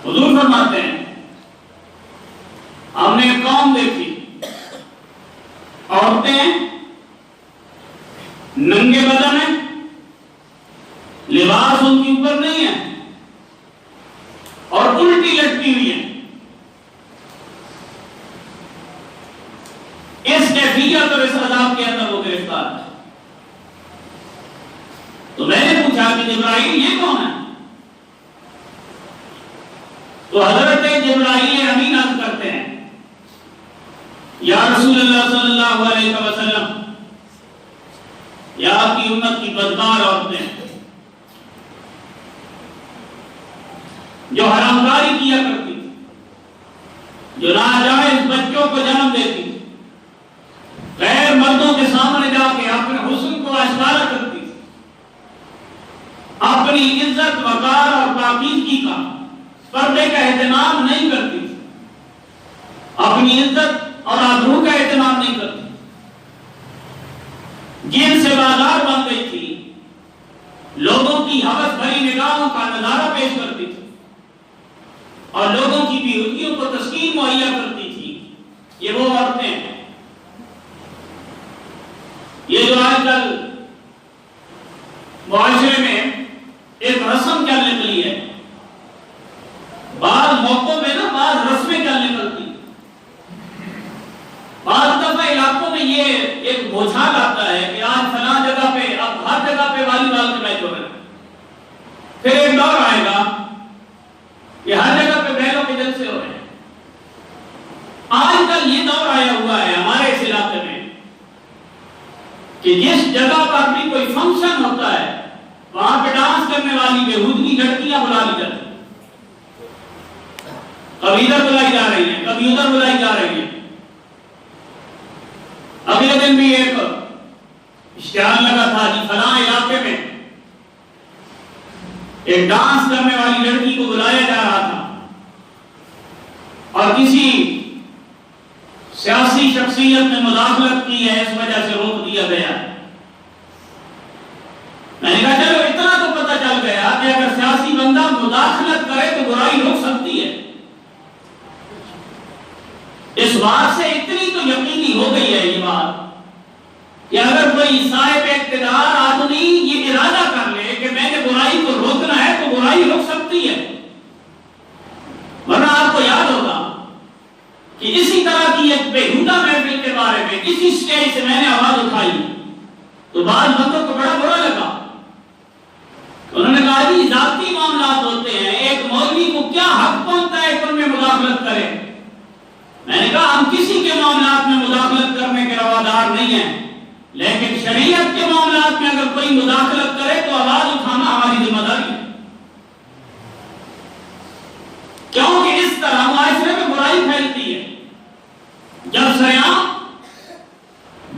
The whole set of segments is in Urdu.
حضور فرماتے ہیں ہم نے ایک قوم دیکھی، عورتیں ننگے بدن ہیں، لباس ان کے اوپر نہیں ہے اور الٹی لٹکی ہوئی ہے، اس کیفیت اور اس عذاب کے اندر وہ گرفتار ہے۔ تو میں نے پوچھا کہ جبرائیل یہ کون ہے؟ تو حضرت جبرائیل امین عرض کرتے ہیں یا رسول اللہ صلی اللہ علیہ وسلم، یا آپ کی امت کی بدکار عورتیں جو حرامکاری کیا کرتی تھی، جو ناجائز بچوں کو جنم دیتی تھی، غیر مردوں کے سامنے جا کے اپنے حسن کو اشارہ کرتی تھی، اپنی عزت وقار اور پاکیزگی کا پردے کا اہتمام نہیں کرتی تھی، اپنی عزت اور آبرو کا اہتمام نہیں کرتی، جن سے بازار بن گئی تھی، لوگوں کی ہوس بھری نگاہوں کا نظارہ پیش کرتی تھی اور لوگوں کی بیہودگیوں کو تسکین مہیا کرتی تھی، یہ وہ عورتیں ہیں۔ یہ جو آج کل معاشرے میں ایک رسم چلنے لگی ہے، بعض موقعوں میں بعض رسمیں چلنے لگتی، بعض دفعہ علاقوں میں یہ ایک بوجھال آتا ہے کہ آج فلاں جگہ پہ، اب ہر جگہ پہ والی بال کے میچ ہو رہے ہیں، پھر ایک دور آئے گا کہ ہر جگہ پہ بیلوں کے جلسے ہو رہے ہیں۔ آج کل یہ دور آیا ہوا ہے ہمارے اس علاقے میں کہ جس جگہ پر بھی کوئی فنکشن ہوتا ہے وہاں پہ ڈانس کرنے والی بےہودگی لڑکیاں بلا لی جاتی ہیں، کبھی ادھر بلائی جا رہی ہیں، کبھی ادھر بلائی جا رہی ہیں۔ اگلے دن بھی ایک اشتہار لگا تھا جی فلاں علاقے میں ایک ڈانس کرنے والی لڑکی کو بلایا جا رہا تھا اور کسی سیاسی شخصیت نے مداخلت کی ہے، اس وجہ سے روک دیا گیا۔ میں نے کہا چلو اتنا تو پتہ چل گیا کہ اگر سیاسی بندہ مداخلت کرے تو برائی روک سکتی ہے۔ اس بات سے اتنی تو یقینی ہو گئی ہے یہ بات کہ اگر کوئی صاحب اقتدار آدمی یہ ارادہ کر لے کہ میں نے برائی کو روکنا ہے تو برائی روک سکتی ہے۔ ورنہ آپ کو یاد ہوگا کہ اسی طرح کی ایک بےہودہ محفل کے بارے میں اسی سٹیج سے میں نے آواز اٹھائی تو بعض بندوں کو بڑا برا لگا، انہوں نے کہا جی ذاتی معاملات ہوتے ہیں، ایک مولوی کو کیا حق پہنچتا ہے کہ ان میں مداخلت کرے؟ میں نے کہا ہم کسی کے معاملات میں مداخلت کرنے کے روادار نہیں ہیں، لیکن شریعت کے معاملات میں اگر کوئی مداخلت کرے تو آواز اٹھانا ہماری ذمہ داری ہے، کیونکہ اس طرح معاشرے میں برائی پھیلتی ہے۔ جب سیاح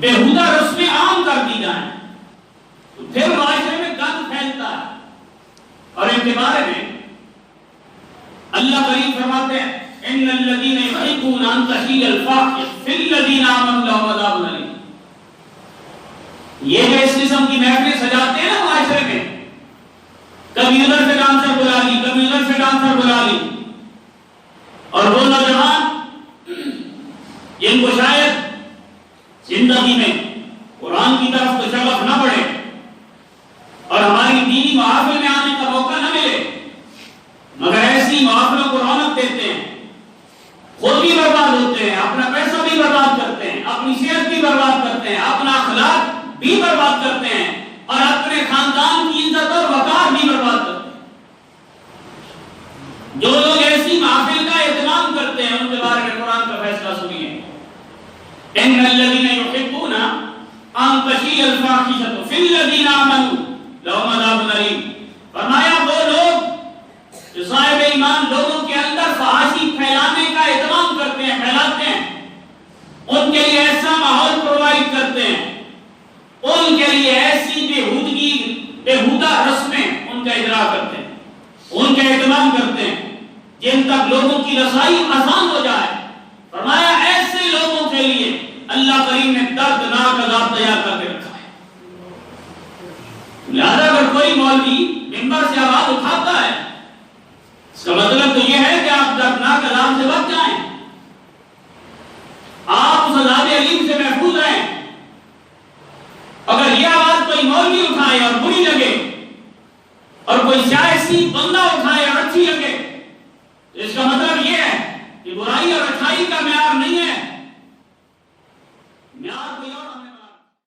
بےہودہ رسمیں عام کر دی جائیں تو پھر معاشرے میں گند پھیلتا ہے۔ اور ان کے بارے میں اللہ کریم فرماتے ہیں ان الذين يحبون ان تشيع الفاحشة في الذين آمنوا لهم عذاب أليم۔ یہ جو اس قسم کی محفلیں سجاتے ہیں نا معاشرے میں، کبھی ادھر سے ڈانسر بلا لی، کبھی ادھر سے ڈانسر بلا لی، اور وہ نوجوان جن کو شاید زندگی میں قرآن کی طرف تو شغف نہ بڑھے اور ہماری دینی محافل میں آنے کا موقع نہ ملے، مگر ایسی محافلوں کو رونق دیتے ہیں، خود بھی برباد ہوتے ہیں، اپنا پیسہ بھی برباد کرتے ہیں، اپنی صحت بھی برباد کرتے ہیں، اپنا اخلاق بھی برباد کرتے ہیں اور اپنے خاندان کی عزت اور وقار بھی برباد کرتے ہیں۔ جو لوگ ایسی محافل کا اہتمام کرتے ہیں ان کے بارے میں قرآن کا فیصلہ سنیے، ان الذين يحبون ان تشيع الفاحشة في الذين آمنوا لهم عذاب أليم۔ فرمایا وہ لوگ جو صاحب ایمان لوگوں کے اندر فحاشی پھیلانے کا اہتمام کرتے ہیں، پھیلاتے ہیں، ان کے لیے ایسا ماحول پرووائڈ کرتے ہیں، ان کے لیے ایسی بےہودہ رسمیں ان کا اجرا کرتے ہیں، ان کا اہتمام کرتے ہیں جن تک لوگوں کی رسائی آسان ہو جائے۔ فرمایا ایسے لوگوں کے لیے اللہ کریم نے دردناک عذاب تیار کر کے رکھا ہے۔ لہذا اگر کوئی مولوی منبر سے آواز اٹھاتا ہے اس کا مطلب تو یہ ہے کہ آپ دردناک عذاب سے بچ جائیں، آپ اس عذاب علیم سے محفوظ رہیں۔ اگر یہ آواز کوئی مولوی اٹھائے اور بری لگے اور کوئی سیاسی بندہ اٹھائے اور اچھی لگے، تو اس کا مطلب یہ ہے کہ برائی اور اچھائی کا معیار نہیں ہے